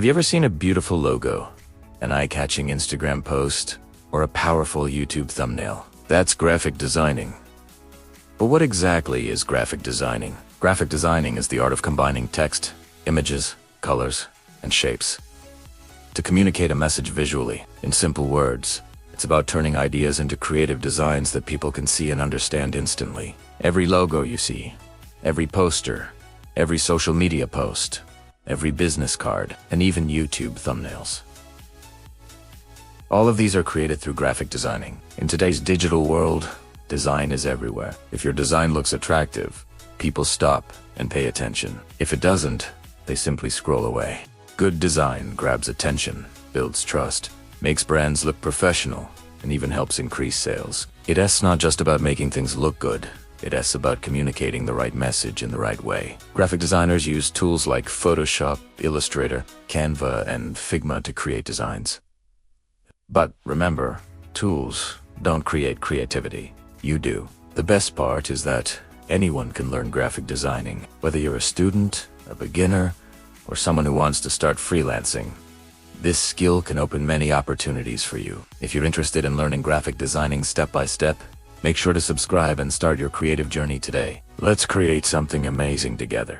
Have you ever seen a beautiful logo, an eye-catching Instagram post, or a powerful YouTube thumbnail? That's graphic designing. But what exactly is graphic designing? Graphic designing is the art of combining text, images, colors, and shapes to communicate a message visually. In simple words, it's about turning ideas into creative designs that people can see and understand instantly. Every logo you see, every poster, every social media post, every business card, and even YouTube thumbnails. All of these are created through graphic designing. In today's digital world, design is everywhere. If your design looks attractive, people stop and pay attention. If it doesn't, they simply scroll away. Good design grabs attention, builds trust, makes brands look professional, and even helps increase sales. It's not just about making things look good. It's about communicating the right message in the right way. Graphic designers use tools like Photoshop, Illustrator, Canva, and Figma to create designs. But remember, tools don't create creativity. You do. The best part is that anyone can learn graphic designing, whether you're a student, a beginner, or someone who wants to start freelancing. This skill can open many opportunities for you. If you're interested in learning graphic designing step by step, make sure to subscribe and start your creative journey today. Let's create something amazing together.